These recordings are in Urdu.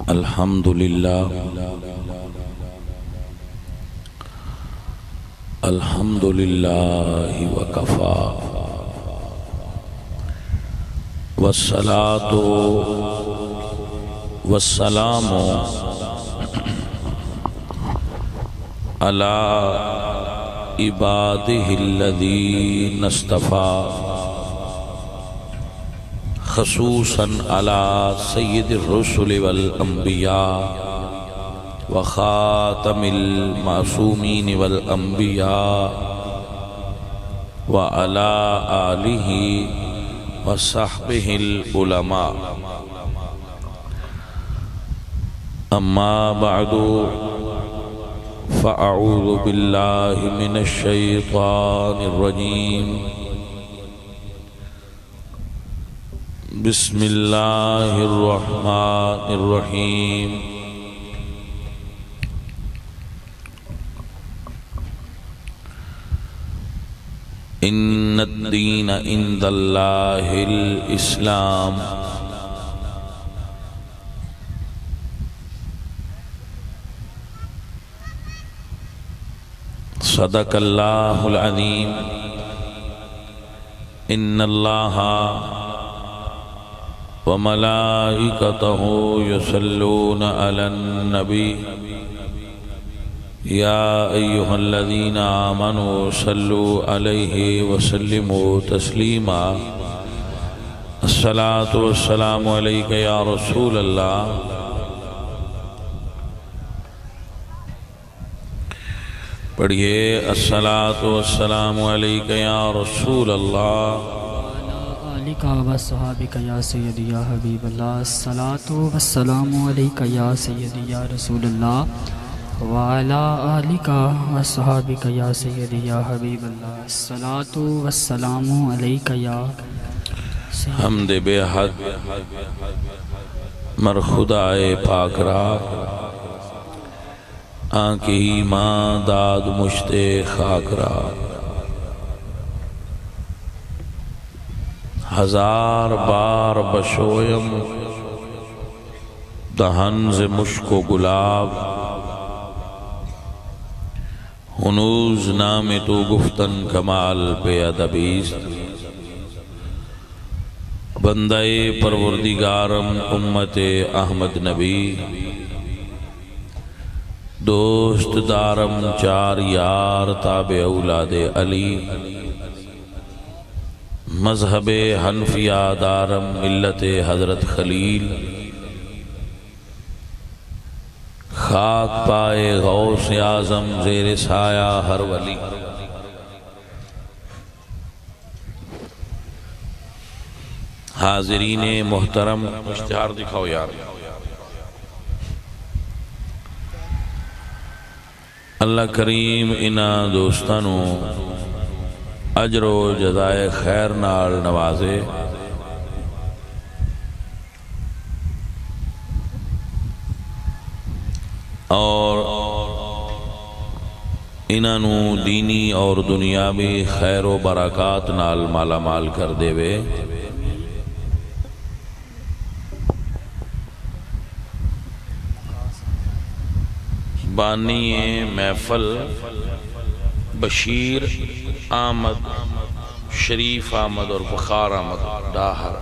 الحمدللہ وکفا والصلاة والسلام علی عبادہ الذین اصطفیٰ خصوصاً علی سید الرسل والانبیاء وخاتم المعصومین والانبیاء وعلی آلہ وصحبہ العلماء اما بعد فاعوذ باللہ من الشیطان الرجیم بسم اللہ الرحمن الرحیم ان الدین عند اللہ الاسلام صدق اللہ العظیم ان اللہ وملائکتہ یصلون علی النبی یا ایہا الذین آمنوا صلوا علیہ وسلموا تسلیما الصلاة والسلام علیک یا رسول اللہ پڑھئے الصلاة والسلام علیک یا رسول اللہ علیکہ وصحابکہ یا سیدی یا حبیب اللہ الصلاة والسلام علیک یا سیدی یا رسول اللہ وعلی آلکہ وصحابکہ یا سیدی یا حبیب اللہ الصلاة والسلام علیکہ یا حمد بے حد مر خدائے پاک را آنکی ماں داد مشتے خاک را ہزار بار بشویم دہن ز مشک و گلاب ہنوز نام تو گفتن کمال پہ ادبیست بندہ پروردگارم امت احمد نبی دوست دارم چار یار تابع اولاد علی مذہب حنفیہ دارم ملت حضرت خلیل خاک پائے غوث اعظم زیر سایہ ہر ولی حاضرین محترم اشتہار دکھاؤ یار اللہ کریم انہا دوستانو اجر و جزائے خیر نال نوازے اور انہوں دینی اور دنیاوی خیر و برکات نال مالا مال کر دے وے بانی محفل بشیر احمد شریف احمد اور فخار احمد ڈاہر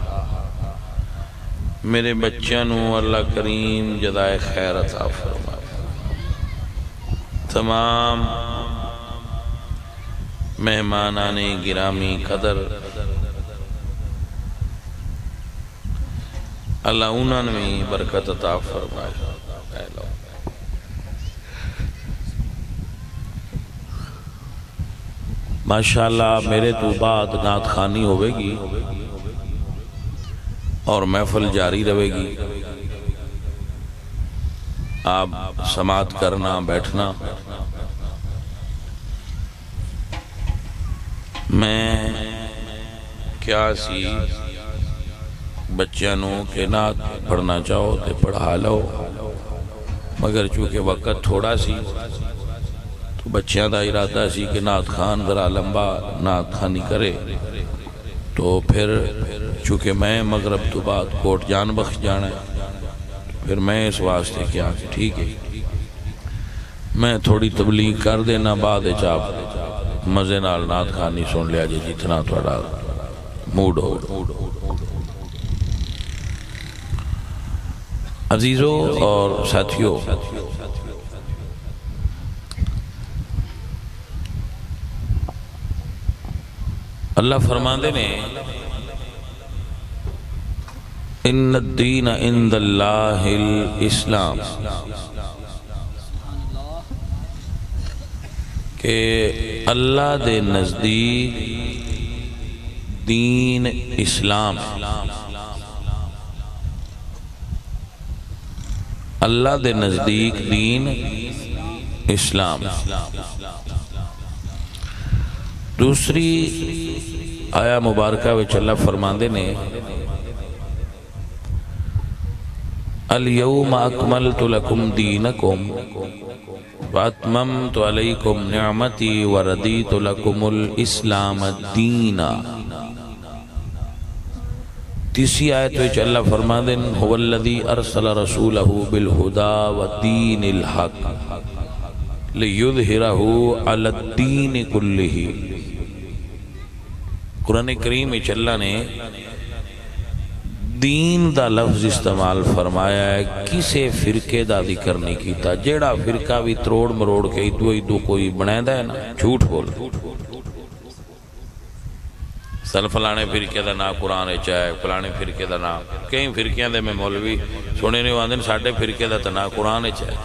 میرے بچوں اللہ کریم جزائے خیر عطا فرمائے تمام مہمانان گرامی قدر اللہ انہوں نے برکت عطا فرمائے ماشاءاللہ میرے تو بعد نعت خوانی ہوئے گی اور محفل جاری رہے گی آپ سماعت کرنا بیٹھنا میں کیا سی بچیانوں کے نعت پڑھنا چاہو تے پڑھا لو مگر چونکہ وقت تھوڑا سی تو بچیاں دا ارادہ سی کہ نعت خان ذرا لمبا نعت خانی کرے تو پھر چونکہ میں مغرب تو بعد کوٹ جان بخش جانا ہے پھر میں اس واسطے کیا کہ ٹھیک ہے میں تھوڑی تبلیغ کر دینا، بعد آپ مزے نال نعت خوانی سن لیا جی جتنا تھوڑا موڈ ہو۔ عزیزوں اور ساتھیوں، اللہ فرماندے نے ان الدین عند اللہ الاسلام، کہ اللہ دے نزدیک دین اسلام، اللہ دے نزدیک دین اسلام۔ دوسری آیا مبارکہ وچ اللہ فرماندے نے الیوم اکملت لکم دینکم واتممت علیکم نعمتی وردیت لکم الاسلام دینا۔ تیسری آیت وچ اللہ فرماندے هو الذی ارسل رسولہ بالہدی ودین الحق لیظہرہ علی الدین کلہ۔ قرآن کریم وچ اللہ نے دین دا لفظ استعمال فرمایا ہے، کسے فرقے دا ذکر نہیں کیتا۔ جیڑا فرقہ بھی تروڑ مروڑ کے ادو کوئی بنائے ہے نا، جھوٹ بول سن فلانے فرقے دا نا قرآن چاہے فلانے فرقے دا نا، کئی فرقیاں دے میں مولوی سنے نہیں آندے ساڈے فرقے دا نا قرآن چاہے۔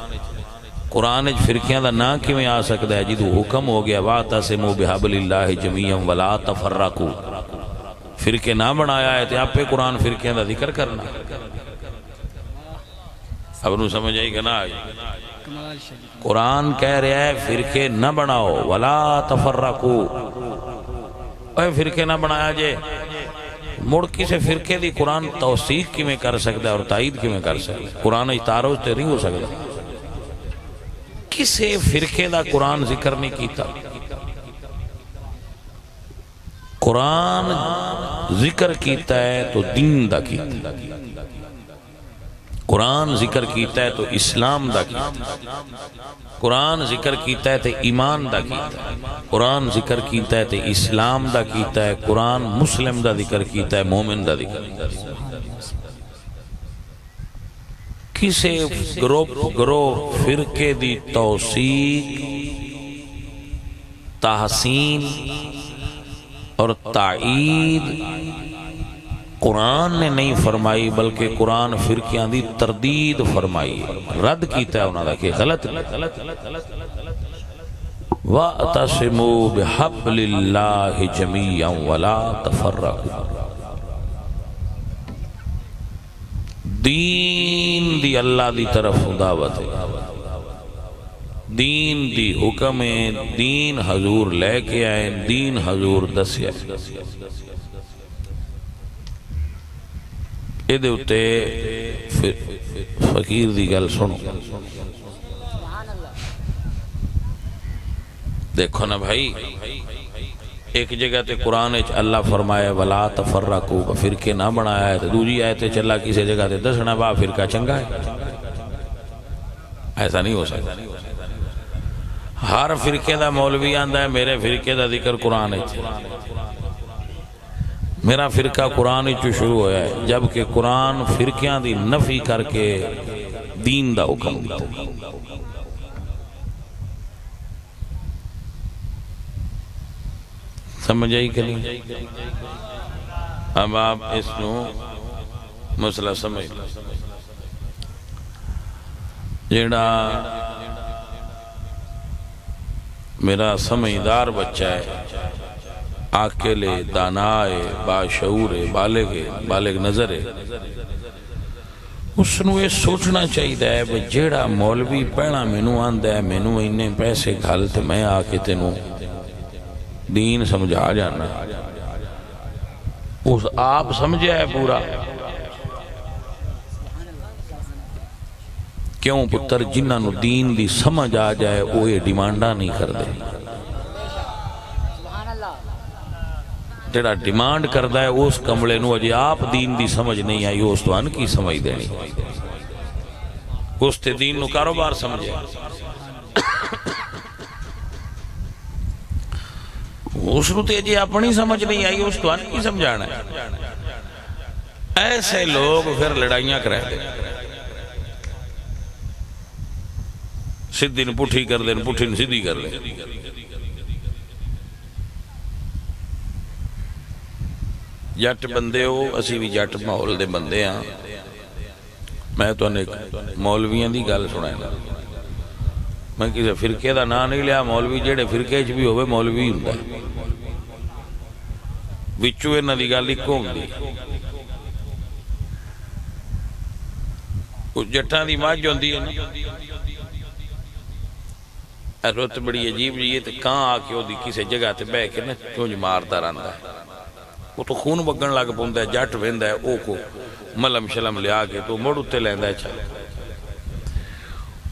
قرآن فرقیاں دا نا کیویں آ سکتا ہے جدو حکم ہو گیا واعتصموا بحبل اللہ جمیعا ولا تفرقوا، فرقے نہ بنایا ہے تو آپ پہ قرآن فرقیاں دا ذکر کرنا۔ اب نو سمجھ آئی کہ نہ آئی؟ قرآن کہہ رہا ہے فرقے نہ بناؤ ولا تفرقوا، اے فرقے نہ بنایا جے، مڑ کسے فرقے دی قرآن توثیق کی میں کر سکتا ہے اور تائید کی میں کر سکتا ہے؟ قرآن تعارض تے نہیں ہو سکتا۔ کسے فرقے دا قرآن ذکر نہیں کیتا؟ قرآن ذکر کیتا ہے تو دین دا کیتا، قرآن ذکر کیتا ہے تو اسلام دا کیتا، قرآن ذکر کیتا ہے تو ایمان دا کیتا، قرآن ذکر کیتا ہے تو اسلام دا کیتا ہے، قرآن مسلم دا ذکر کیتا ہے، مومن دا ذکر کیتا ہے۔ کسے گروہ فرقے دی توثیق، تحسین اور تائید قرآن نے نہیں فرمائی، بلکہ قرآن فرقیاں دی تردید فرمائی، رد کیتا ہے انہوں نے کہ غلط وَاعْتَصِمُوا بِحَبْلِ اللَّهِ جَمِيعًا وَلَا تَفَرَّقُوا۔ دین دی اللہ دی طرف دعوت ہے، دین دی حکم ہے، دین حضور لے کے آئے، دین حضور دسیا۔ اے دے اتے فقیر دی گل سنو، دیکھو نا بھائی، ایک جگہ تے قرآن اللہ فرمائے وَلَا تَفَرَّقُوا، فرقے نہ بنایا ہے، تو دوسری آیت چلا کسی جگہ تے دسنا با فرقہ چنگا ہے، ایسا نہیں ہو سکتا۔ ہر فرقے دا مولوی آندہ ہے میرے فرقے دا ذکر قرآن ہے، میرا فرقہ قرآن چو شروع ہویا ہے، جبکہ قرآن فرقیاں دی نفی کر کے دین دا حکم دیتا ہے۔ سمجھ آئی کہ نہیں؟ اب آپ اس نو مسئلہ سمجھ لیں، جیڑا میرا سمجھدار بچہ ہے، عاقل ہے، دانا ہے، باشعور ہے، بالغ نظر ہے، اس نو یہ سوچنا چاہیے ہے جیڑا مولوی پہنا مینو آندہ ہے مینو انہیں پیسے گھال تے میں آکے تینوں دین سمجھا جانا، اس آپ سمجھا ہے پورا کیوں پتر جنہ نو دین دی سمجھ آ جائے وہ یہ ڈیمانڈا نہیں کر دے، جڑا ڈیمانڈ کردہ ہے اس کملے نو اجے آپ دین دی سمجھ نہیں آئی اس تو ان کی سمجھ دینی۔ اس تے دین نو کاروبار سمجھے اس نو تے جی اپنی سمجھ نہیں آئی اس تو نہیں سمجھانا ہے ایسے لوگ پھر لڑائیاں کریں دیں سدھی نے پٹھی کر دیں پٹھی نے سدھی کر لیں جٹ بندے ہو اسی بھی جٹ ماحول دے بندے ہاں میں تو مولویاں دی گل سنائنا میں کسی فرقے دا نام نہیں لیا مولوی جڑے فرقے چ بھی ہوئے مولوی ہوندا ہے وچوں انہاں دی گل اکو ہوندی او جٹاں دی ماجھ ہوندی ہے نا رت بڑی عجیب جی ہے تے کاں آ کے اودی کسی جگہ تے بیٹھ کے نا چونج ماردا رہندا ہے وہ تو خون بگن لگ پوندا ہے جٹ ویندا ہے او کو ملم شلم لیا کے تو مڑ اتے لیندا ہے چل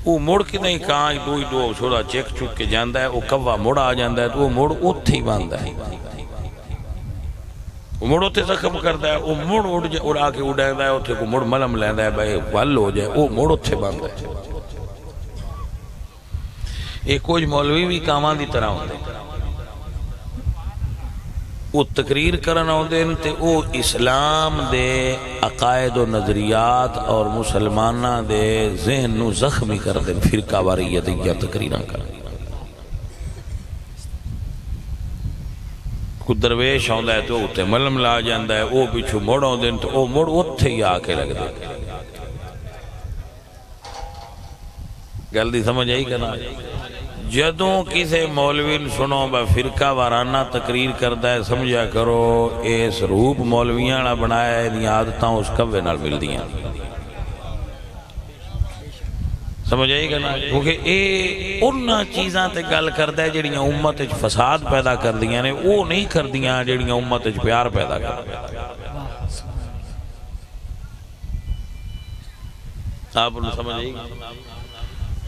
وہ مڑ کے نہیں کان دو چھوڑا چیک چک کے جاندا ہے وہ کوا مڑ آ جاندا ہے تو وہ مڑ اوتھے ہی باندا ہے وہ مڑ اوتھے زخم کردا ہے وہ مڑ اڑا کے اڑیندا ہے اوتھے کو مڑ ملم لیندا ہے بھائی ول ہو جائے وہ مڑ اوتھے باندا ہے ایک کچھ مولوی بھی کاماں دی طرح ہوندے وہ تقریر کرنا ہوندے تے او اسلام دے عقائد و نظریات اور مسلمانہ دے ذہن نو زخمی کر دیں فرقہ واریت یا تقریراں کر کوئی درویش ہوندا ہے تو اوتے ملم لا جاندا ہے او پیچھو مڑ ہوندے تو او مڑ اوتھے ہی آ کے لگ دے گل دی سمجھ آئی کہ نہ جدوں کسے مولوی سنو با فرقہ وارانہ تقریر کردہ ہے سمجھا کرو اس روپ مولویاں نہ بنایا ہے دی عادتاں اس کوے نال مل دیاں سمجھ آئی کہ نا کیونکہ اے انہاں چیزاں تے گل کردہ ہے جڑیاں امت اچ فساد پیدا کر دیاں نے وہ نہیں کر دیاں جڑیاں امت اچ پیار پیدا کر دیاں آپ انہوں سمجھ آئی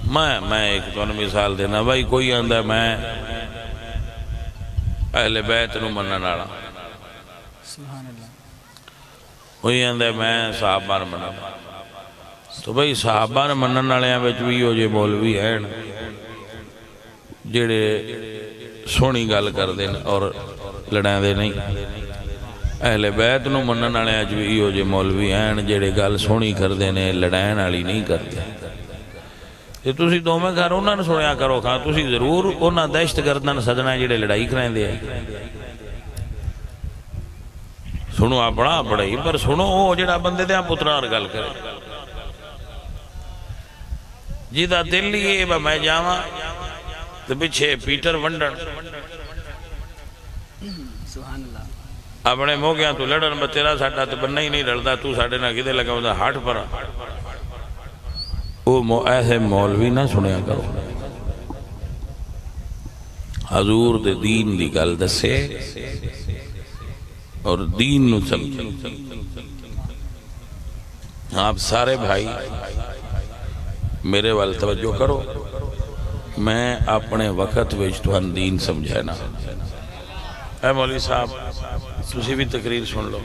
میں ایک تو مثال دینا بھائی کوئی آندہ میں اہل بیت نو منن والا کوئی آندہ میں صحابہ نو منن تو بھائی صحابہ نو منن والیاں وچ بھی ہو جے مولوی ہیں جڑے سونی گل کر دین اور لڑائیں دے نہیں اہل بیت نو منن والیاں وچ بھی ہو جے مولوی ہیں جڑے گل سونی کر دینے لڑائیں والی نہیں کرتے تے تسی دوویں گھر انہاں نے سنیا کرو کھاں تسی ضرور انہاں دہشت گرداں سدنا جڑے لڑائی کراندے ہیں سنو اپنا بڑائی پر سنو او جڑا بندے دے پتراں گل کرے جیدہ دل لیے با میں جاواں تے پیچھے پیٹر ونڈن سبحان اللہ اپنے موگیاں تو لڑن با تیرا ساڈا تے بننا ہی نہیں لڑدا تو ساڈے نال کدے لگا ہوندا ہٹ پر وہ ایسے مولوی نہ سنیا کرو حضور دے دین دی گل دسے اور دین نو سمجھے آپ سارے بھائی میرے وال توجہ کرو میں اپنے وقت وچ تہاں دین سمجھانا اے مولوی صاحب تسی بھی تقریر سن لو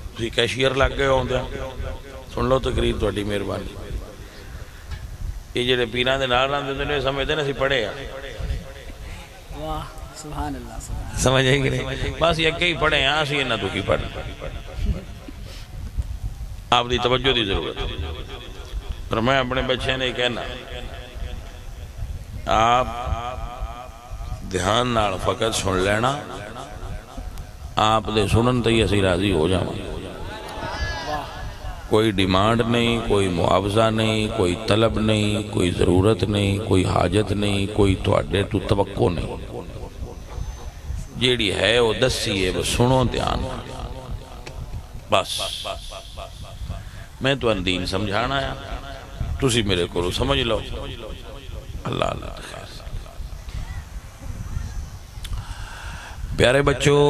تسی کیشیئر لگ گئے ہوندے سن لو تقریر تہاڈی مہربانی یہ جڑے پیراں دے نال رہندے نے سمجھدے نے اسی پڑھے آ واہ سبحان اللہ سمجھ آئی کہ نہیں بس یہ کئی پڑھے ہیں اسی انہاں تو کی پڑھ آپ دی توجہ دی ضرورت پر میں اپنے بچے نے کہنا آپ دھیان نال فقط سن لینا آپ دے سنن تے اسی راضی ہو جاواں کوئی ڈیمانڈ نہیں کوئی معاوضہ نہیں کوئی طلب نہیں کوئی ضرورت نہیں کوئی حاجت نہیں کوئی تواڈے تو توقع نہیں جیڑی ہے وہ دسی ہے بس سنو دھیان بس میں تو دین سمجھانا ہے تسی میرے کو سمجھ لو اللہ اللہ خیر پیارے بچوں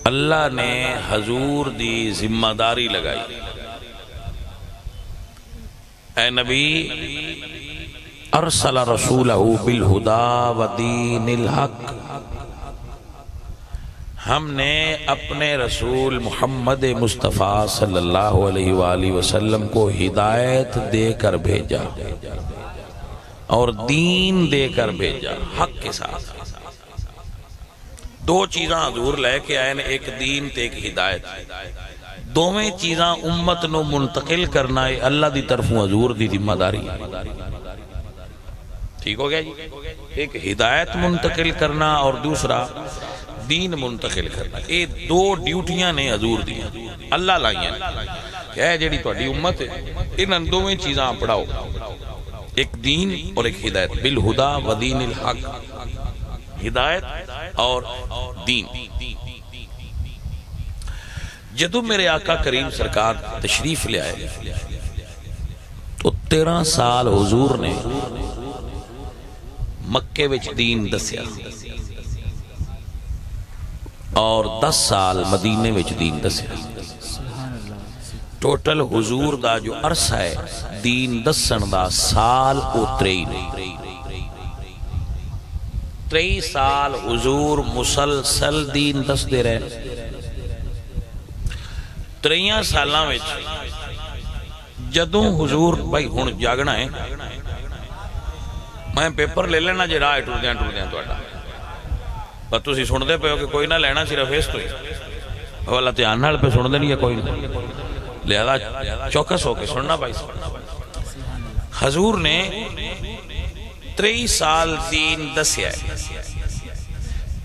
اللہ نے حضور دی ذمہ داری لگائی اے نبی ارسل رسولہ بالہدا و دین الحق ہم نے اپنے رسول محمد مصطفیٰ صلی اللہ علیہ وآلہ وسلم کو ہدایت دے کر بھیجا اور دین دے کر بھیجا حق کے ساتھ. دو چیزاں حضور لے کے آئے نے، ایک دین تے ایک ہدایت. دوویں چیزاں امت نو منتقل کرنا ہے اللہ دی طرفوں حضور دی ذمہ داری. ٹھیک ہو گیا جی؟ ایک ہدایت منتقل کرنا اور دوسرا دین منتقل کرنا. یہ دو ڈیوٹیاں نے حضور دی اللہ لائیاں کہ اے جڑی تہاڈی امت ہے انہاں دوویں چیزاں پڑھاؤ، ایک دین اور ایک ہدایت. بالہدا و دین الحق، ہدایت اور دین. جدو میرے آقا کریم سرکار تشریف لے آئے تو 13 سال حضور نے مکے وچ دین دسیا اور 10 سال مدینے وچ دین دسیا. ٹوٹل حضور دا جو عرصہ ہے دین دسن دا سال او 23 سال حضور مسلسل دین دس دے رہے. 3 سالاں وچ جدوں حضور بھائی ہن جاگنا ہے، میں پیپر لے لینا جی راہ ٹردیاں تہاڈا، پر تسی سن دے پے ہو کہ کوئی نہ لینا صرف اس تو ہی والا دھیان نال پہ سن دے نہیں ہے کوئی نہ، لہذا چوکس ہو کے سننا بھائی. حضور نے 23 سال دین دسیا ہے.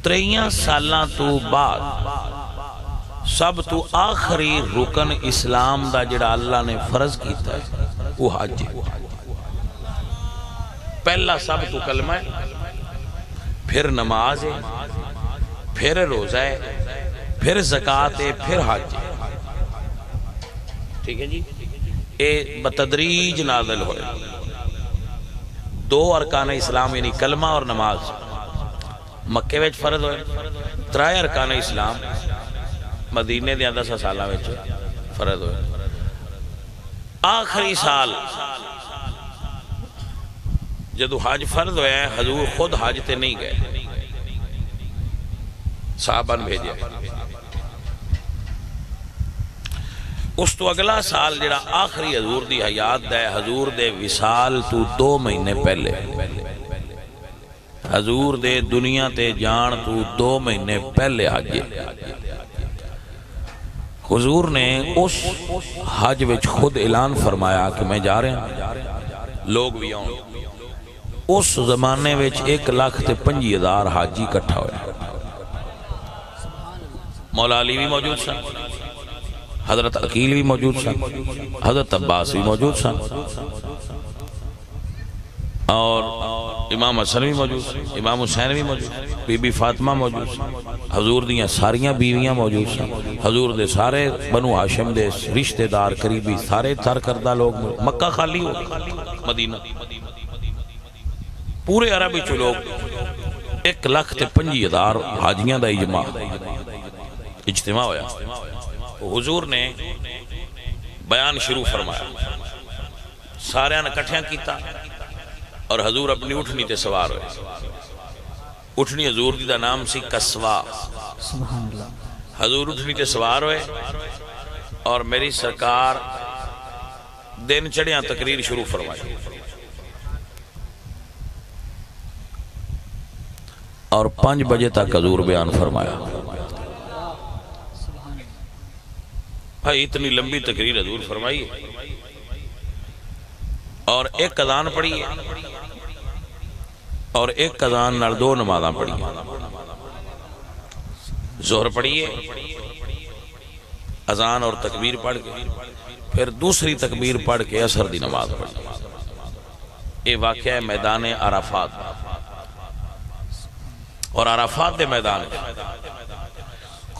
3 سالاں تو بعد سب تو آخری رکن اسلام دا جڑا اللہ نے فرض کیتا ہے وہ حج ہے. پہلا سب تو کلمہ ہے، پھر نماز ہے، پھر روزہ ہے، پھر زکوٰۃ ہے، پھر حج ہے. ٹھیک ہے جی؟ اے بتدریج نازل ہوئے. 2 ارکان اسلام یعنی کلمہ اور نماز مکے وچ فرض ہوئے. 3 ارکان اسلام مدینے دے 10 سالاں وچ فرض ہوئے. آخری سال جدو حج فرض ہویا ہے حضور خود حج تے نہیں گئے، صحابہ نے بھیجے. اس تو اگلا سال جڑا آخری حضور دی حیات دا ہے، حضور دے وصال تو 2 مہینے پہلے، حضور دے دنیا تے جان تو 2 مہینے پہلے حج. حضور نے اس حج وچ خود اعلان فرمایا کہ میں جا رہا ہوں، لوگ بھی آؤں. اس زمانے وچ 1,25,000 حاجی اکٹھا ہوئے. مولا علی بھی موجود سن، حضرت عقیل بھی موجود سن، حضرت عباس بھی موجود سن، اور امام حسن بھی موجود سن، امام حسین بھی موجود، بی بی فاطمہ موجود سن، حضور دیاں ساریاں بیویاں موجود سن، حضور دے سارے بنو ہاشم دے رشتہ دار قریبی سارے تر کردہ لوگ. مکہ خالی ہو، مدینہ پورے عرب وچ لوگ 1,25,000 حاجیاں دا اجتماع ہویا. حضور نے بیان شروع فرمایا، سارے نے کٹھیاں کیتا اور حضور اپنی اٹھنی تے سوار ہوئے. اٹھنی حضور دی دا نام سی کسوا. حضور اٹھنی تے سوار ہوئے اور میری سرکار دن چڑھیاں تقریر شروع فرمائی اور 5 بجے تک حضور بیان فرمایا. بھائی اتنی لمبی تقریر حضور فرمائی اور ایک اذان پڑھی ہے اور ایک اذان نال 2 نمازاں پڑھی ہیں. ظہر پڑھی ہے، اذان اور تکبیر پڑھ کے پھر دوسری تکبیر پڑھ کے عصر دی نماز پڑھی. یہ واقعہ ہے میدان عرفات، اور عرفات دے میدان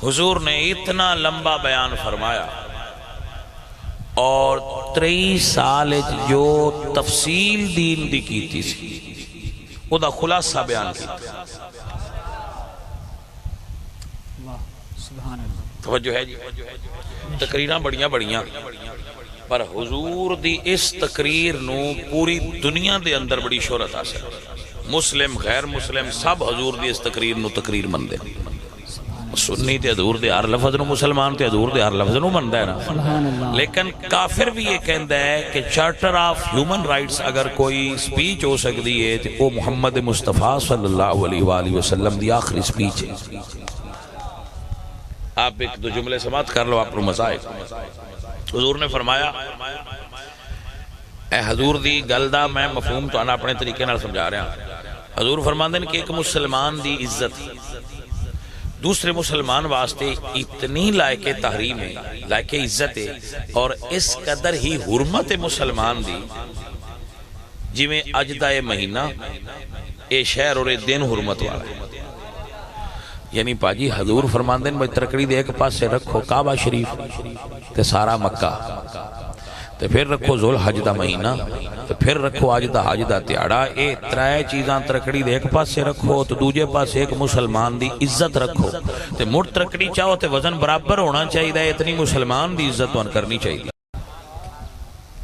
حضور نے اتنا لمبا بیان فرمایا اور 23 سال جو تفصیل دین دی کیتی سی او دا خلاصہ بیان کیتا. توجہ ہے جی؟ تقریراں بڑیاں پر حضور دی اس تقریر نو پوری دنیا دے اندر بڑی شہرت حاصل. مسلم غیر مسلم سب حضور دی اس تقریر نو تقریر مندے. سنی تے حضور دے ہر لفظ نو مسلمان تے حضور دے ہر لفظ نو مندا ہے نا. سبحان اللہ. لیکن کافر بھی یہ کہندا ہے کہ چارٹر آف ہیومن رائٹس اگر کوئی سپیچ ہو سکتی ہے تو وہ محمد مصطفیٰ صلی اللہ علیہ وآلہ وسلم دی آخری سپیچ ہے. آپ ایک دو جملے سماعت کر لو، آپ کو مزہ آئے. حضور نے فرمایا، اے حضور دی گل دا میں مفہوم تو آنا اپنے طریقے نال سمجھا رہا ہوں. حضور فرماندے ہیں کہ ایک مسلمان دی عزت دوسرے مسلمان واسطے اتنی لائق تحریم ہے، لائق عزت ہے، اور اس قدر ہی حرمت مسلمان دی جی میں اج دا اے مہینہ اے شہر اور اے دن حرمت والا ہے. یعنی پاجی حضور فرماندے ہیں ترکڑی دے ایک پاس سے رکھو کعبہ شریف تے سارا مکہ، تے پھر رکھو ذوال حج دا مہینہ، تے پھر رکھو آج دا حج دا تیاڑا. اے ترائے چیزاں ترکڑی دے ایک پاس سے رکھو تو دوجے پاس ایک مسلمان دی عزت رکھو. تے مڑ ترکڑی چاہو تے وزن برابر ہونا چاہیے، اتنی مسلمان دی عزت وان کرنی چاہیے.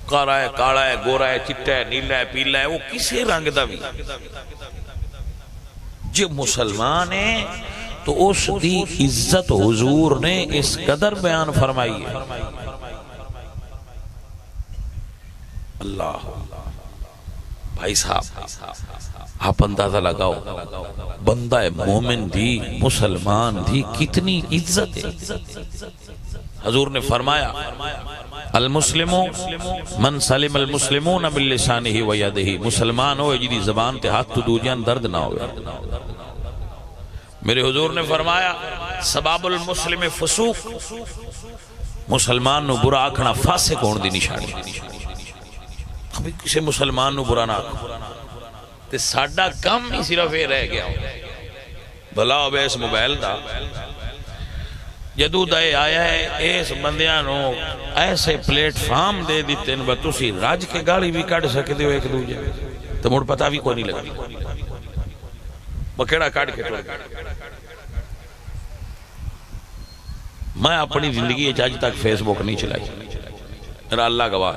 کارا ہے، کالا ہے، گورا ہے، چٹا ہے، نیلا ہے، پیلا ہے، وہ کسی رنگ دا بھی جو مسلمان ہے تو اس دی عزت حضور نے اس قدر بیان فرمائی ہے. اللہ بھائی صاحب آپ اندازہ لگاؤ بندہ مومن دی مسلمان دی کتنی عزت ہے. حضور نے فرمایا المسلم من سلم المسلمون من لسانہ و یدہ، مسلمان ہوئے جی دی زبان تے ہاتھ تو دوجیاں درد نہ ہوئے. میرے حضور نے فرمایا سباب المسلم فسوق، مسلمان نو برا آکھنا فاسق ہون دی نشانی. ابھی کسی مسلمان نو برا نہ آکھو تے ساڈا کم ہی صرف یہ رہ گیا بھلا ہوئے اس موبائل دا جدو دے آیا ہے اس بندیاں نو ایسے پلیٹ فارم دے دیتے ہیں بس تسی راج کے گاڑی بھی کٹ سکتے ہو ایک دوجے تو مڑ پتہ بھی کوئی نہیں لگا بکیڑا کٹ کے ٹوڑ. میں اپنی زندگی اج تک فیس بک نہیں چلائی، میرا اللہ گواہ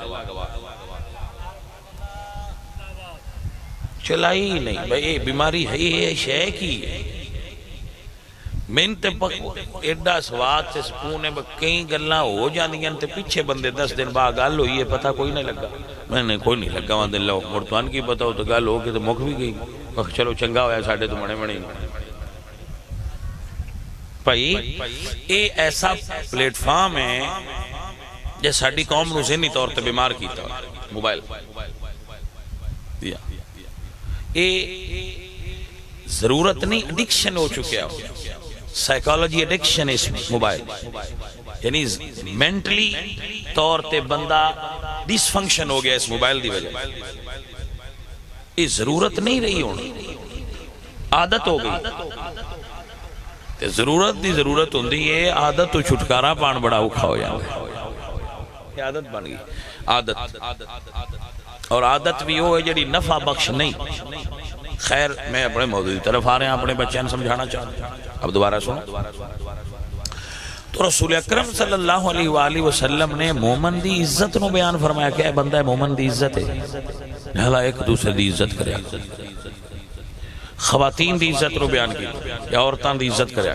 چلائی ہی نہیں. بھئی یہ بیماری ہے یہ شے کی میں تے ایڈا سواد تے سکون ہے کئی گلاں ہو جاندیاں تے پیچھے بندے 10 دن بعد گل ہوئی ہے پتہ کوئی نہیں لگا. میں نے کوئی نہیں لگا وہاں دل لو مرتوان کی پتہ ہو تو گل ہو کے تو مک بھی گئی. چلو چنگا ہویا ساڑھے تو منے منے بھائی. یہ ایسا پلیٹ فارم ہے جے ساڑھی قوم نو ذہنی طور تے بیمار کیتا موبائل. یہ ضرورت نہیں، ایڈکشن ہو چکے ہو، سائیکالوجی ایڈکشن ہے اس موبائل. یعنی مینٹلی طور تے بندہ ڈس فنکشن ہو گیا اس موبائل دی وجہ. یہ ضرورت نہیں رہی ہونی، عادت ہو گئی. تے ضرورت دی ضرورت ہوندی ہے، عادت تو چھٹکارا پان بڑا اوکھا ہو جاتا ہے. عادت بن گئی عادت، اور عادت بھی وہ ہے جڑی نفع بخش نہیں. خیر میں اپنے موضوع کی طرف آ رہے ہیں، اپنے بچوں نے سمجھانا چاہتا ہوں. اب دوبارہ سنو. تو رسول اکرم صلی اللہ علیہ وآلہ وسلم نے مومن دی عزت نو بیان فرمایا کہ اے بندہ مومن دی عزت ہے لہذا ایک دوسرے دی عزت کرے. خواتین دی عزت نو بیان کی یا عورتان دی عزت کرے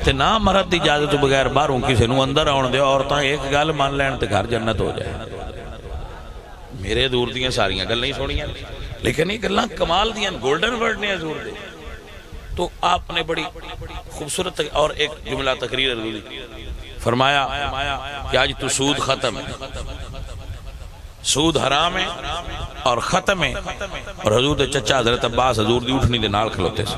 تے نہ مرد دی اجازت تو بغیر باہروں کسی نو اندر آن دے. عورتاں ایک گل مان لین تے گھر جنت ہو جائے. میرے دور دیاں ساریاں گل نہیں سنیاں لیکن یہ گلاں کمال دیاں گولڈن ورڈ نے حضور دے. تو آپ نے بڑی خوبصورت اور ایک جملہ تقریر فرمایا کہ آج تو سود ختم ہے، سود حرام ہے اور ختم ہے. اور حضور دے چچا حضرت عباس حضور دی اٹھنی دے نال کھلوتے سے.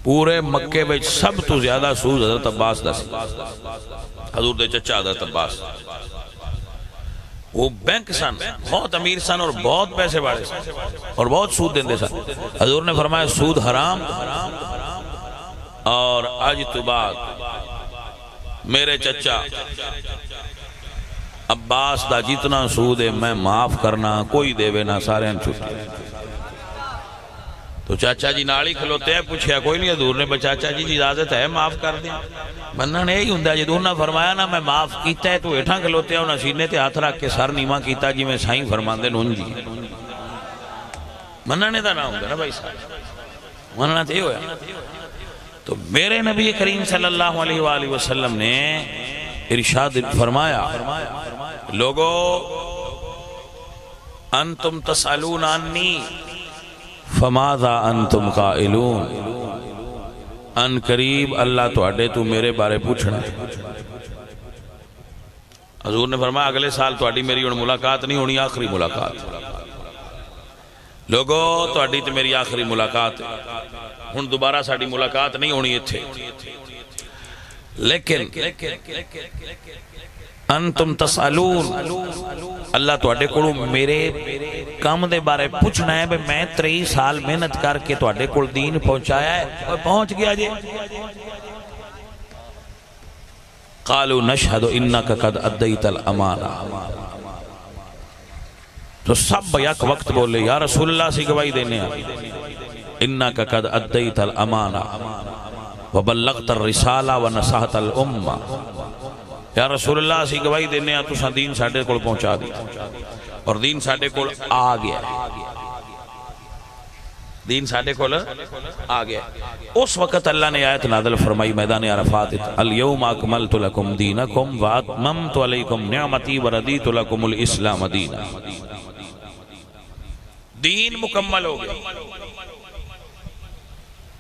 پورے مکے وچ سب تو زیادہ سود حضرت عباس دا سی. حضور دے چچا حضرت عباس وہ بینک سن، بہت امیر سن اور بہت پیسے والے سن اور بہت سود دیندے سن. حضور نے فرمایا سود حرام اور آج تو بعد میرے چچا عباس دا جتنا سود ہے میں معاف کرنا، کوئی دے وے نہ سارے چھٹی. تو چاچا جی نالی کھلوتے ہیں، پوچھیا کوئی نہیں. حضور نے چاچا جی اجازت ہے معاف کر دیں. بندہ نے یہی ہوندا جدوں انہاں فرمایا نا میں معاف کیتا ہے تو ہیٹھاں کھلوتے ہیں، انہاں سینے تے ہاتھ رکھ کے سر نیواں کیتا جی میں سائیں فرماندے نون جی. مننے دا نہ ہوندا نا بھائی صاحب، مننا تے ہویا. تو میرے نبی کریم صلی اللہ علیہ وآلہ وسلم نے ارشاد فرمایا لوگو انتم تسألون عنی فماذا انتم قائلون ان قریب اللہ تواڈے تو میرے بارے پوچھنا. حضور نے فرمایا اگلے سال تواڈی میری ہن ملاقات نہیں ہونی, آخری ملاقات. لوگو تواڈی تے میری آخری ملاقات ہن دوبارہ ساڈی ملاقات نہیں ہونی ایتھے. لیکن انتم تسألون اللہ تواڈے کولوں میرے کام دے بارے پوچھنا ہے. میں 23 سال محنت کر کے تواڈے کول دین پہنچایا ہے اور پہنچ گیا جی. قالوا نشهد انك قد اديت الامانہ. تو سب یک وقت بولے یا رسول اللہ سی گواہی دینے انك قد اديت الامانہ وبلغت الرسالہ ونصحت الامہ. یا رسول اللہ اسی گواہی دینے ہیں تساں دین ساڈے کول پہنچا دی اور دین ساڈے کول آ گیا. دین ساڈے کول آ گیا. اس وقت اللہ نے آیت نازل فرمائی میدان عرفات الیوم اکملت لکم دینکم واتممت علیکم نعمتی وردیت لکم الاسلام دینا. دین مکمل ہو گیا.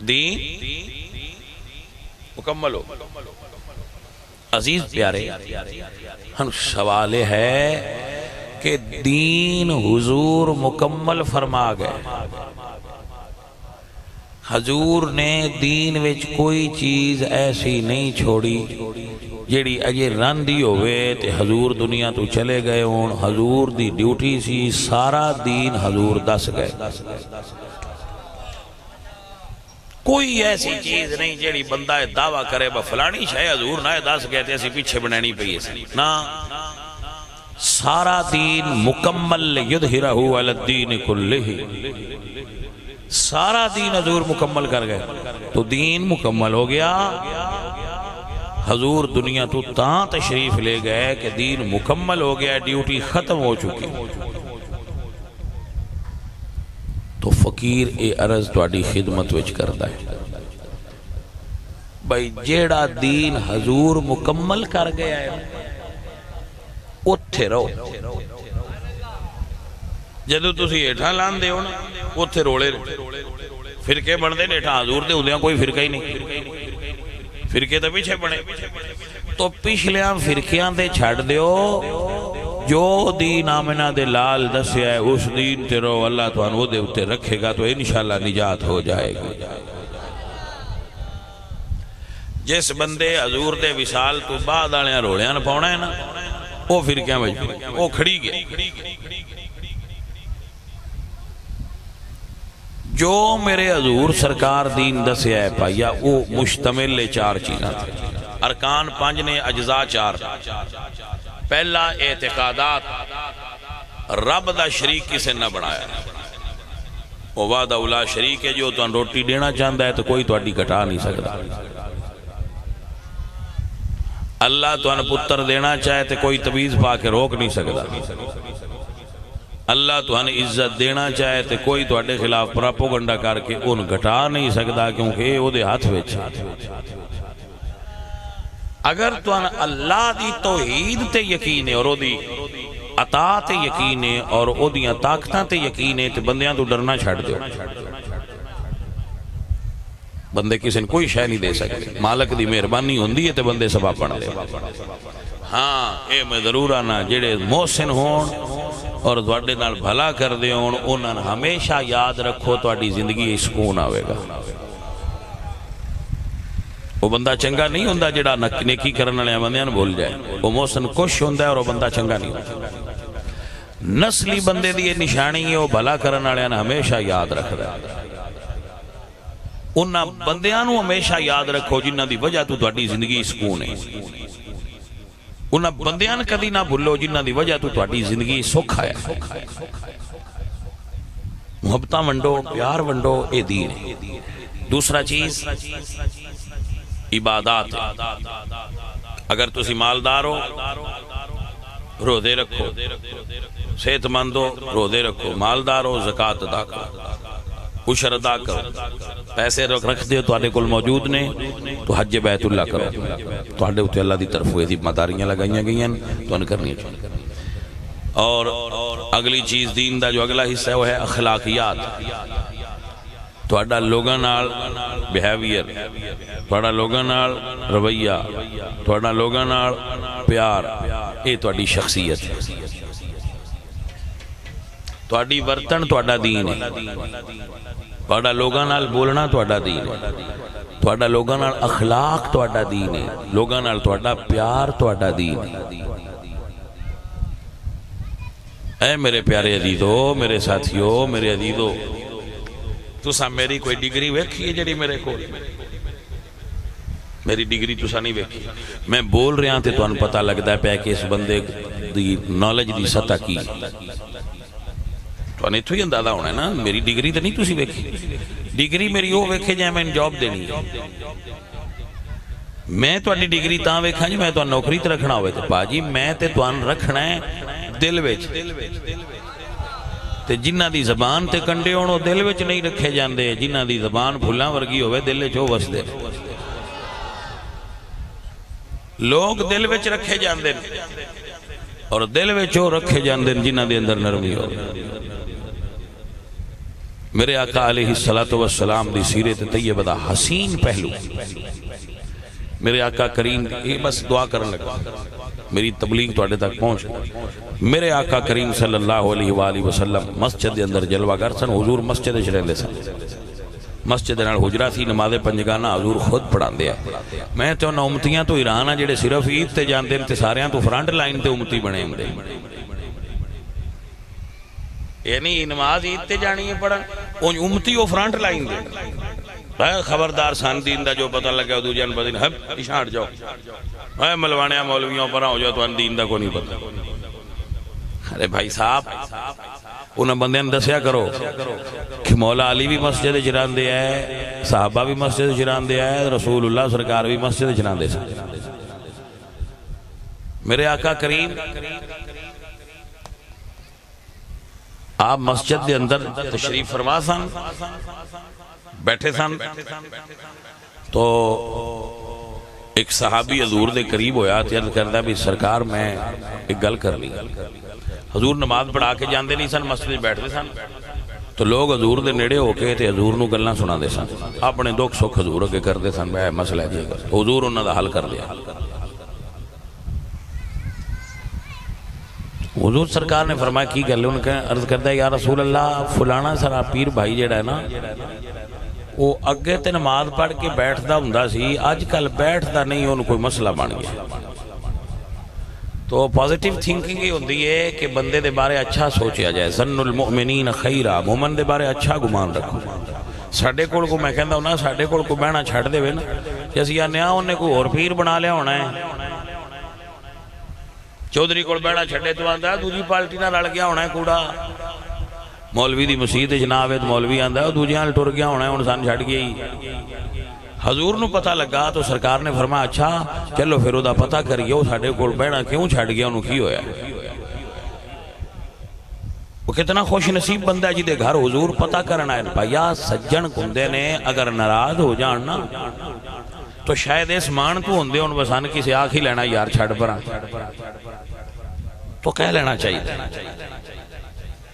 دین مکمل ہو گیا. عزیز پیارے ہم سوال ہے کہ دین حضور مکمل فرما گئے. حضور نے دین وچ کوئی چیز ایسی نہیں چھوڑی جیڑی اجے راندی ہوئے تے حضور دنیا تو چلے گئے ہون. حضور دی ڈیوٹی سی سارا دین حضور دس گئے. کوئی ایسی چیز نہیں جیڑی بندہ دعویٰ کرے با فلانی شاہ حضور نہ دس گئے تھے اسی پیچھے بنانی پئی سی نا. سارا دین مکمل یظہرہ علی الدین کلہ. سارا دین حضور مکمل کر گئے. تو دین مکمل ہو گیا. حضور دنیا تو تاں تشریف لے گئے کہ دین مکمل ہو گیا, ڈیوٹی ختم ہو چکی. تو فقیر اے عرض تواڈی خدمت وچ کردا ہے بھائی جیڑا دین حضور مکمل کر گیا ہے اوتھے رہو. جدوں تسی ہیٹھاں لاندے ہو نا اوتھے رولے فرقے بندے نے. ہیٹھاں حضور دے ہوندیاں کوئی فرقہ ہی نہیں. فرقے تے پیچھے بنے. تو پچھلیاں فرقیاں دے چھڈ دیو. جو دین آمنہ دے لال دسیا ہے اس دین تے رو اللہ توان وہ دے اتے رکھے گا تو انشاءاللہ نجات ہو جائے گا. جس بندے حضور دے وصال تو بعد آلیاں روڑیاں پاؤنا ہے نا وہ فرقیاں بجھ وہ کھڑی گئے. جو میرے حضور سرکار دین دسیا ہے پایا وہ مشتمل 4 چیزاں تھے. ارکان 5 نے, اجزاء 4. پہلا اعتقادات, رب دا شریک کسے نہ بنایا. وہ وعدہ اولا شریک ہے جو تن روٹی دینا چاہتا ہے تو کوئی تو اڈی گھٹا نہیں سکتا. اللہ تن پتر دینا چاہے تو کوئی تویز پا کے روک نہیں سکتا. اللہ تن عزت دینا چاہے تو کوئی تو اڈے خلاف پراپوگنڈا کر کے ان گھٹا نہیں سکتا کیونکہ وہ دے ہاتھ وچ. اگر تو اللہ دی توحید تے یقین ہے اور او دی عطا تے یقین ہے اور او دیاں طاقتاں تے یقین ہے تے بندیاں تو ڈرنا چھڑ دیو. بندے کسی نے کوئی شے نہیں دے سکتے. مالک دی مہربانی ہوندی ہے تے بندے سبب بن دے. ہاں اے میں ضرور آنا جڑے محسن ہون اور تواڈے نال بھلا کر دے ہون انہاں ہمیشہ یاد رکھو تواڈی زندگی سکون آوے گا. وہ بندہ چنگا نہیں ہوندہ جڑا نیکی کرنے والے بندیاں بھول جائے. وہ محسن خوش ہوندہ ہے اور وہ بندہ چنگا نہیں ہوندہ. نسلی بندے دی یہ نشانی ہے وہ بھلا کرنے والے ہمیشہ یاد رکھ رہا ہے. انہاں بندیاں نو ہمیشہ یاد رکھو جنہاں دی وجہ تو تہاڈی زندگی سکون ہے. انہاں بندیاں کدی نہ بھولو جنہاں دی وجہ تو تہاڈی زندگی سکھ ہے. محبتاں ونڈو, پیار ونڈو, اے دین ہے. دوسرا چیز عبادات ہے. اگر تسی مالدار ہو روزے رکھو, صحت مند ہو روزے رکھو, مالدار ہو زکوٰۃ ادا کرو. عشر ادا کرو، پیسے رکھ دیو تواڈے کول موجود نے تو حج بیت اللہ کرو، تواڈے اوتے اللہ دی طرفوں ذمہ داریاں لگائیاں گئیاں تانوں کرنی چاہیے۔ اور اگلی چیز دین دا جو اگلا حصہ ہے وہ ہے اخلاقیات، تواڈا لوگاں نال بیہیویئر، تواڈا لوگاں نال رویہ، تواڈا لوگاں نال پیار، یہ تواڈی شخصیت ہے، تواڈی ورتن تواڈا دین ہے، تواڈا لوگاں نال بولنا تواڈا دین ہے، تواڈا لوگاں نال اخلاق تواڈا دین ہے، لوگاں نال تواڈا پیار تواڈا دین ہے۔ اے میرے پیارے عزیزو، میرے ساتھیو، میرے عزیزو، تسا میری کوئی ڈگری ویکھی ہے جڑی میرے کو؟ میری ڈگری تسا نہیں ویکھی، میں بول رہا ہوں تے تانوں پتہ لگدا ہے پیا کہ اس بندے دی نالج دی سطح کی، تانوں ایتھوں ہی اندازہ ہونا ہے نا۔ میری ڈگری تے نہیں تسی ویکھی، ڈگری میری وہ ویکھے جے میں جاب دینی ہے، میں تواڈی ڈگری تاں ویکھاں جی میں تانوں نوکری تے رکھنا ہوئے تے باجی میں تے تانوں رکھنا ہے دل وچ، تے جنہ دی زبان تے کنڈے ہون او دل وچ نہیں رکھے جاندے، جنہ دی زبان پھلاں ورگی ہوئے دل وچ او وسدے، لوگ دل وچ رکھے جاندے اور دل وچ او رکھے جاندے جنہ دے اندر نرمی ہو۔ میرے آقا علیہ الصلوۃ والسلام دی سیرت طیبہ دا حسین پہلو، میرے آقا کریم، یہ بس دعا کرن لگا میری تبلیغ تواڈے تک پہنچ، میرے آقا کریم صلی اللہ علیہ وآلہ وسلم مسجد دے اندر جلوہ گر سن، حضور مسجد وچ رہندے سن، مسجد نال حجرہ سی، نماز پنجگانہ حضور خود پڑھاندے ہیں۔ میں تے انہاں امتیاں تو ایران ہاں جڑے صرف عید تے جاندے تے ساریاں تو فرنٹ لائن تے امتی بنے ہوندے، یعنی نماز عید تے جانی ہے پڑھن، اون امتی او فرنٹ لائن دے، خبردار سان دین دا جو پتہ لگا دو جان بدین ہب اشاڑ جاؤ، اے ملوانیاں مولویوں پر ہو جاؤ تو ان دین دا کو نہیں پتہ۔ ارے بھائی صاحب انہاں بندیاں دسیا کرو کہ مولا علی بھی مسجد جران دے ہے، صحابہ بھی مسجد جران دے ہے، رسول اللہ سرکار بھی مسجد جران دے سن۔ میرے آقا کریم آپ مسجد دے اندر تشریف فرما سن، بیٹھے سن تو ایک صحابی حضور دے قریب ہویا تے عرض کردا بھی سرکار میں ایک گل کر لی۔ حضور نماز پڑھا کے جاندے نہیں سن، مسجد بیٹھتے سن تو لوگ حضور دے نیڑے ہو کے تے حضور نو گلاں سنا دے سن، اپنے دکھ سکھ حضور اگے کردے سن، میں مسئلہ ہے حضور انہاں دا حل کر دیا۔ حضور سرکار نے فرمایا کی گل؟ ان کا عرض کرتا ہے یا رسول اللہ فلانا سارا پیر بھائی جڑا ہے نا وہ اگے تے نماز پڑھ کے بیٹھدا ہوندا سی، آج کل بیٹھدا نہیں، ان کوئی مسئلہ بن گیا۔ تو پازیٹیو تھنکنگ یہ ہوندی ہے کہ بندے دے بارے اچھا سوچیا جائے، ظن المؤمنین خیرا، مومن دے بارے اچھا گمان رکھو۔ ساڈے کول کو میں کہندا ہوں ساڈے کول کو بہنا چھڈ دے نا کہ اسی آنے انہیں کوئی اور پیر بنا لیا ہونا ہے، چودھری کول بہنا چھڈے تو آندا دوجی پارٹی نال رل گیا ہونا ہے کوڑا، مولوی دی مسجد وچ نہ آوے تو مولوی آندا دوجیاں نال ٹر گیا ہونا ہے، ہن سان چھڈ گیا ہی۔ حضور نو پتہ لگا تو سرکار نے فرمایا اچھا چلو پھر او دا پتہ کریے وہ ساڈے کول بہنا کیوں چھڈ گیا، انہوں کی ہویا؟ وہ کتنا خوش نصیب بندہ ہے جدے گھر حضور پتہ کرنا ہے۔ بھائیا سجن کندے نے اگر ناراض ہو جان نا تو شاید اس مان تو ہوندے ان بسان کسی آنکھ ہی لینا یار چھڑ پرا، تو کہہ لینا چاہیے،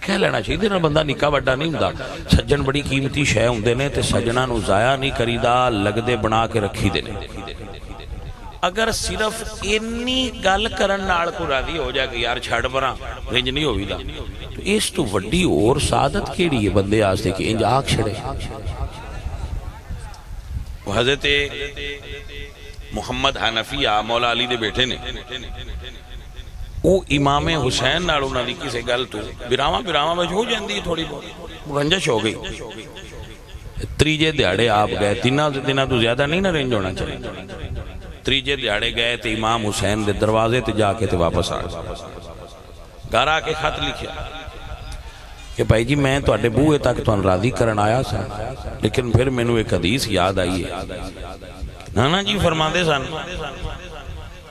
کہہ لینا چاہیے نا، بندہ نکا بڑا نہیں ہوندا۔ سجن بڑی قیمتی شے ہوندے نے تے سجنا نو ضائع نہیں کریدا، لگدے بنا کے رکھی دے نے۔ اگر صرف انی گل کرن نال کو راضی ہو جائے کہ یار چھڑ پرا رنج نہیں ہوئی دا، تو اس تو وڈی اور سعادت کیڑی ہے بندے آستے کہ انج آنکھ چھڑے۔ حضرت محمد حنفیہ مولا علی دے بیٹھے نے، وہ امام حسین نال انہاں دی کسے گل تو براواں وچ ہو جاندی تھوڑی بہت رنجش ہو گئی۔ تریجے دیہاڑے آپ گئے، تیناں دناں تو زیادہ نہیں نہ رنج ہونا چاہیے۔ تریجے دیہاڑے گئے تے امام حسین دے دروازے تے جا کے تے واپس آ گئے، گھر آ کے خط لکھیا کہ بھائی جی میں تواڈے بوئے تک تانوں راضی کرن آیا سا، لیکن پھر مینوں ایک حدیث یاد آئی ہے۔ نانا جی فرماندے سن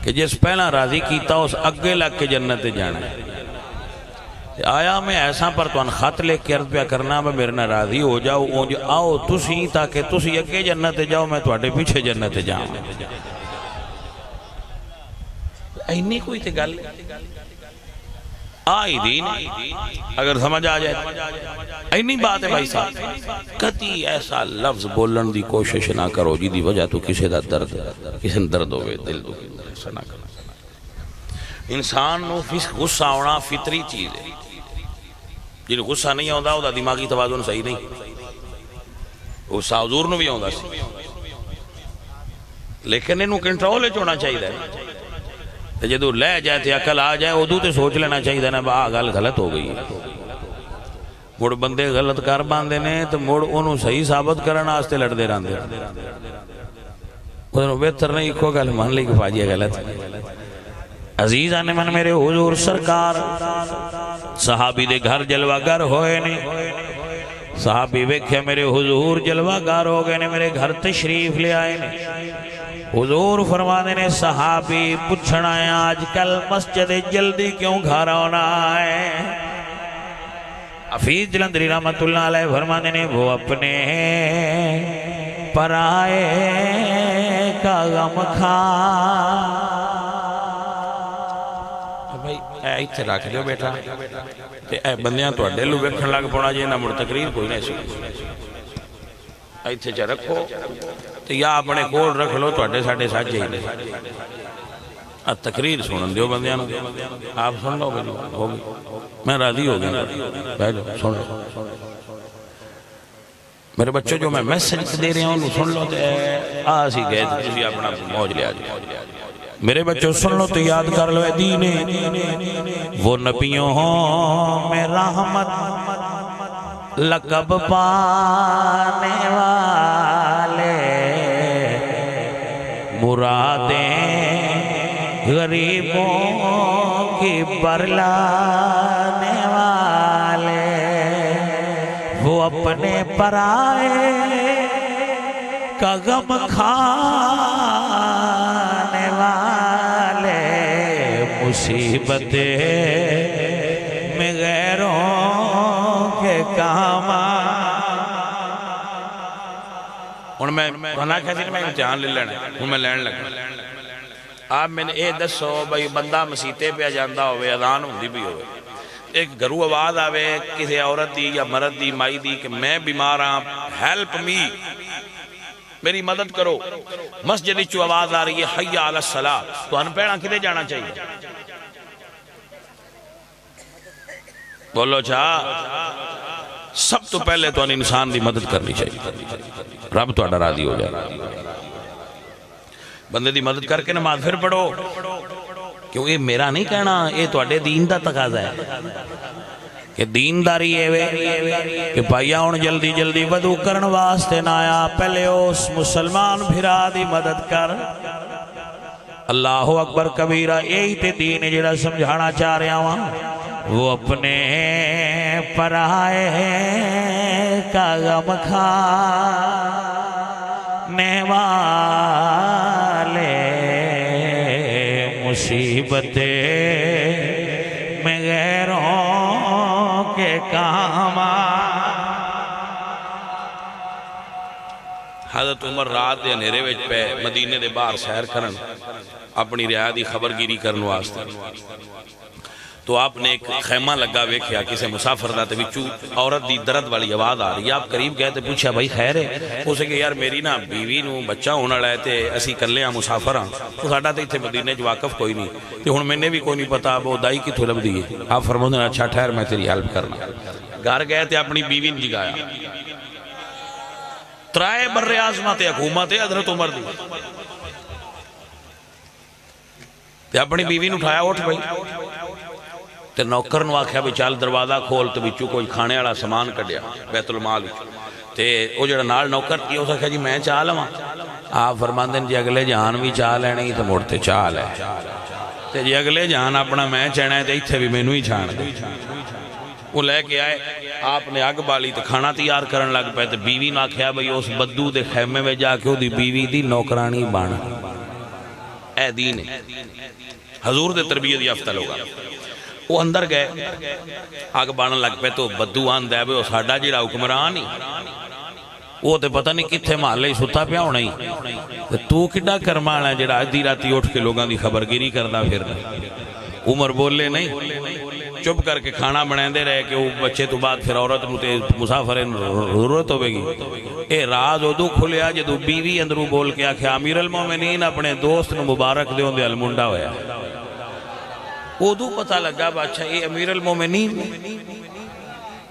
کہ جس پہلا راضی کیتا اس اگے لگ کے جنت جانا ہے، آیا میں ایسا پر تو ان خط لے کے عرض پیا کرنا میں میرے نہ راضی ہو جاؤ اونج آؤ تسی تاکہ تسی اگے جنت جاؤ میں تواڈے پیچھے جنت جاؤں اینی کوئی تے گل آئی دین اگر سمجھ آ جائے اینی بات ہے بھائی صاحب کتی ایسا لفظ بولن دی کوشش نہ کرو جی دی وجہ تو کسی دا درد کسی درد ہوئے دل دو ایسا نہ کرو انسان نو غصہ ہونا فطری چیز ہے جن غصہ نہیں ہوتا وہ دماغی توازن صحیح نہیں غصہ حضور نو بھی ہوتا سی لیکن انہوں کنٹرول ہونا چاہیے جدو لے جائے تھے عقل آ جائے ادو تے سوچ لینا چاہیے نا با گل غلط ہو گئی مڑ بندے غلط کر باندے نے تو مڑ انہوں صحیح ثابت کرنا واسطے لڑتے رہتے انہوں بہتر نہیں کو گل مان لی کہ پاجی غلط عزیز آنے من میرے حضور سرکار صحابی دے گھر جلوہ گر ہوئے نے صحابی ویکھے میرے حضور جلوہ گر ہو گئے نے میرے گھر تشریف لے آئے نے حضور فرمانے نے صحابی پوچھنا ہے آج کل مسجد جلدی کیوں گھر ہونا ہے حفیظ جلندری رحمت اللہ علیہ فرمانے نے وہ اپنے پرائے کا غم کھا ایتھے رکھ دیو بیٹا اے بندیاں تو اڈیلو بیکھن لگ پونا جی نہ مڑ تقریر کوئی نہیں سی ایتھے چا رکھو تو یا اپنے کول رکھ لو تو اڈے ساڑھے ساتھ جائیں تقریر سنن دیو بندیاں آپ سن لو ہوگی میں راضی ہو گیا بیٹھو سن لو میرے بچوں جو میں میسج دے رہے ہیں انہوں سن لو تو آسی گئے تو تسی اپنا موج لیا جائے میرے بچوں سن لو تو یاد کر لو اے دین وہ نبیوں میں رحمت لقب پانے والے مرادیں غریبوں کی برلانے والے وہ اپنے پرائے کا غم کھانے والے مصیبتیں میں غیروں کے کام اور میں بنا کہتی ہیں میں امتحان لے لینا ہوں میں لین لگا آپ میں نے اے دسو بھئی بندہ مسیطے پہ جاندہ ہوئے اذان ہوندی بھی ہوئے ایک گھرو آواز آوے کسی عورت دی یا مرد دی مائی دی کہ میں بیمار ہاں ہیلپ می میری مدد کرو مسجد چو آواز آ رہی ہے حی علی الصلاۃ تو ان پیڑاں کدے جانا چاہیے بولو چاہ سب تو پہلے تو ان انسان دی مدد کرنی چاہیے رب تو اڈا راضی ہو جائے بندے دی مدد کر کے نماز پھر پڑھو کیوں یہ میرا نہیں کہنا یہ تو اڈے دین دا تقاضا ہے کہ دینداری ہے کہ بھائیا ہون جلدی جلدی ودو کرن واسطے نہ آیا پہلے اس مسلمان بھرا دی مدد کر اللہ اکبر کبیرہ یہی تے دین جڑا سمجھانا چاہ رہا ہوں وہ اپنے پرائے کا غم کھانے والے مصیبتیں میں غیروں کے کام حضرت عمر رات دے اندھیرے وچ پہ مدینے دے باہر سیر کرن اپنی رعایا دی خبرگیری کرن واسطے تو آپ نے ایک خیمہ لگا ویکھیا کسی مسافر دا تے وچوں عورت دی درد والی آواز آ رہی ہے آپ قریب گئے تے پوچھا بھائی خیر ہے اسے کہ یار میری نا بیوی نو بچہ ہونا والا ہے تے اسی کلے ہاں مسافر ہاں تو ساڈا تے ایتھے مدینے وچ واقف کوئی نہیں تے ہن میں نے بھی کوئی نہیں پتا وہ دائی کتھوں لبدی ہے آپ فرماندے اچھا ٹھہر میں تیری ہیلپ کرنا گھر گئے تے اپنی بیوی نوں جگایا ترائے بر اعظم تے حکومت حضرت عمر دی تے اپنی بیوی نوں اٹھایا اٹھ بھائی تے نوکر نو آکھیا بھی چال دروازہ کھول تے وچوں کوئی کھانے والا سامان کڈیا بیت المال تے او جڑا نال نوکر کی اس آکھیا جی میں چاہ لواں آپ فرماندے جی اگلے جہان بھی چاہ لینی تے مڑ تے چاہ لے تے جی اگلے جہان اپنا میں چہنا ہے تے ایتھے بھی مینوں ہی چھان دے وہ لے کے آئے آپ نے اگ بالی تے کھانا تیار کرن لگ پے تے بیوی نو آکھیا بھئی اس بدو دے خیمے میں جا کے دی بیوی دی نوکرانی بن اے دین ہے حضور دے تربیت یافتہ لوگا وہ اندر گئے اگ بانن لگ پے تو بدو آندا ہے وہ ساڈا جڑا حکمران ہی وہ تے پتہ نہیں کتھے محلے ستا پیا ہونا ہی تے تو کڈا کرما والا جڑا ادھی راتی اٹھ کے لوگاں دی خبرگیری کردا پھرنا عمر بولے نہیں چپ کر کے کھانا بناندے رہے کہ وہ بچے تو بعد پھر عورت نو تے مسافر ضرورت ہوے گی اے راز ادو کھلیا جدو بیوی اندروں بول کے آکھیا امیر المومنین اپنے دوست نو مبارک دیون دے المنڈا ہویا ادو پتہ لگا بادشاہ اے امیر المومنین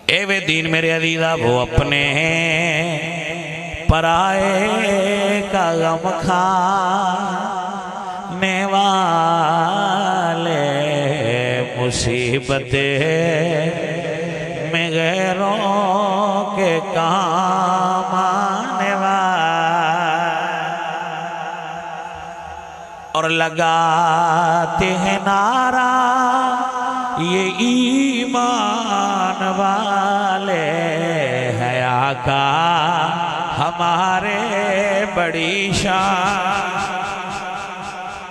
اے وے دین میرے عزیزہ وہ اپنے پرائے کا غم کھانے والے مصیبت میں غیروں کے کام آنے والے اور لگاتے ہیں نعرہ یہ ایمان والے حیا کا ہمارے بڑی شان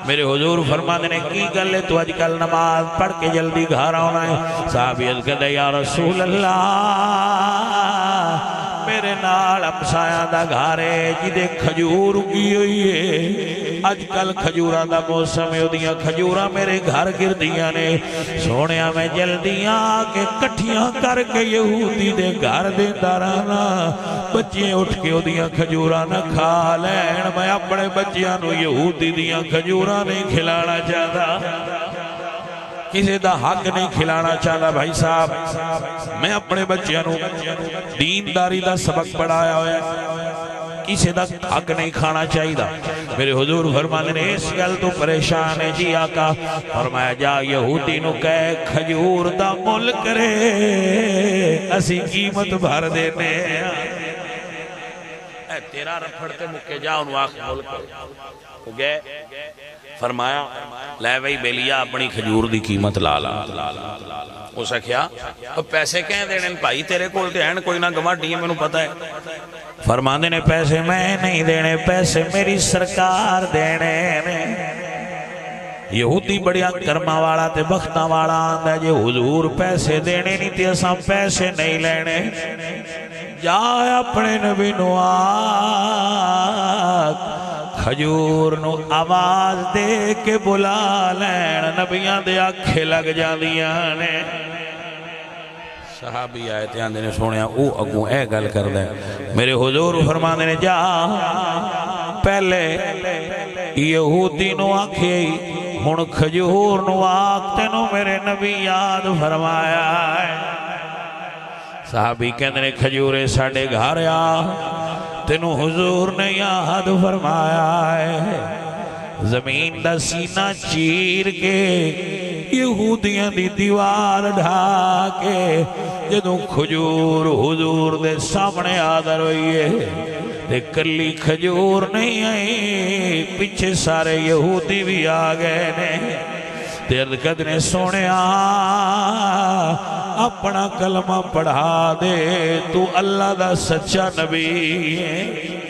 میرے حضور فرمانے نے کی گل ہے تو آج کل نماز پڑھ کے جلدی گھر آنا ہے صحابی عرض کہتے یا رسول اللہ میرے نال ہمسایاں دا گھر ہے جدے کھجور اگی ہوئی ہے اج کل کھجوراں دا موسم ہے اودیاں کھجوراں میرے گھر گردیاں نے سونیا میں جلدیاں کے کٹھیاں کر کے یہودی دے گھر دیندا رہنا بچے اٹھ کے اودیاں کھجوراں نہ کھا لین میں اپنے بچیاں نو یہودی دیاں کھجوراں نہیں کھلانا چاہتا کسی دا حق نہیں کھلانا چاہتا بھائی صاحب میں اپنے بچیاں نو دینداری دا سبق پڑھایا ہویا کسی دا حق نہیں کھانا چاہیے میرے حضور فرمانے نے اس گل تو پریشان ہے جی آقا فرمایا جا یہودی نو کہے کھجور دا مول کرے اسی قیمت بھر دینے اے تیرا رپھڑتے مکے جا انو آخ مول کرے وہ گئے فرمایا لے بھئی بیلیا اپنی کھجور دی قیمت لالا اسے کیا پیسے کہیں دینے بھائی تیرے کول تے ہیں کوئی نہ گواڈی ہے میں نو پتہ ہے فرماندے نے پیسے میں نہیں دینے پیسے میری سرکار دینے نے یہودی بڑیا کرما والا تے بختہ والا آندہ جے حضور پیسے دینے نہیں تے اساں پیسے نہیں لینے جا اپنے نبی نو آگ کھجور نو آواز دے کے بلا لین نبیاں دے آنکھیں لگ جاندیاں نے صحابی آئے تھے آندے نے سونیا او اگوں اے گل کر دے میرے حضور فرماندے نے جا پہلے یہودی نو آکھے ہن کھجور نو آکھتے نو میرے نبی یاد فرمایا ہے صحابی کہندے نے کھجورے ساڑھے گھر آ تینو حضور نے یاد فرمایا ہے زمین دا سینہ چیر کے یہودیاں دی دیوار ڈھا کے جدوں کھجور حضور دے سامنے آدر ہوئی ہے تے کلی کھجور نہیں آئی پیچھے سارے یہودی بھی آگئے نے تیرد قد نے سونے اپنا کلمہ پڑھا دے تو اللہ دا سچا نبی ہے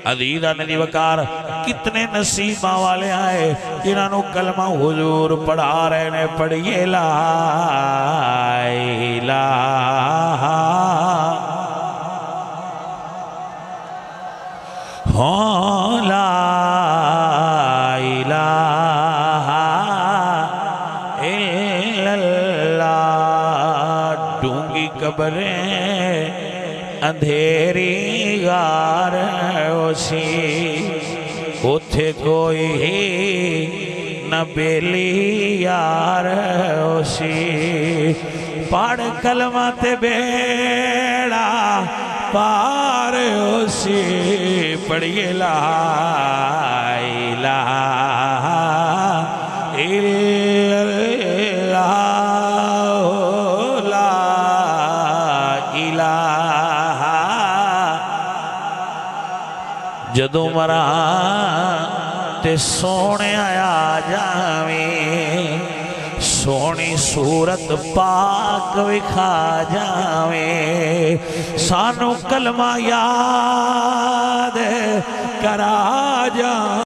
عزیزہ ندی وکار کتنے نصیبہ والے آئے جنہوں کلمہ حضور پڑھا رہے نے پڑھئے لا الہ لا الہ الا اللہ ڈونگی قبریں اندھیری غار اسی اتھے کوئی نہ بیلی یار اسی پڑھ کلمہ تے بیڑا پار اسی پڑھئے لا الہ الا اللہ لا الہ جدو مرا تے سونے آیا جاویں سونی صورت پاک وکھا جاویں سانو کلمہ یاد کرا جاویں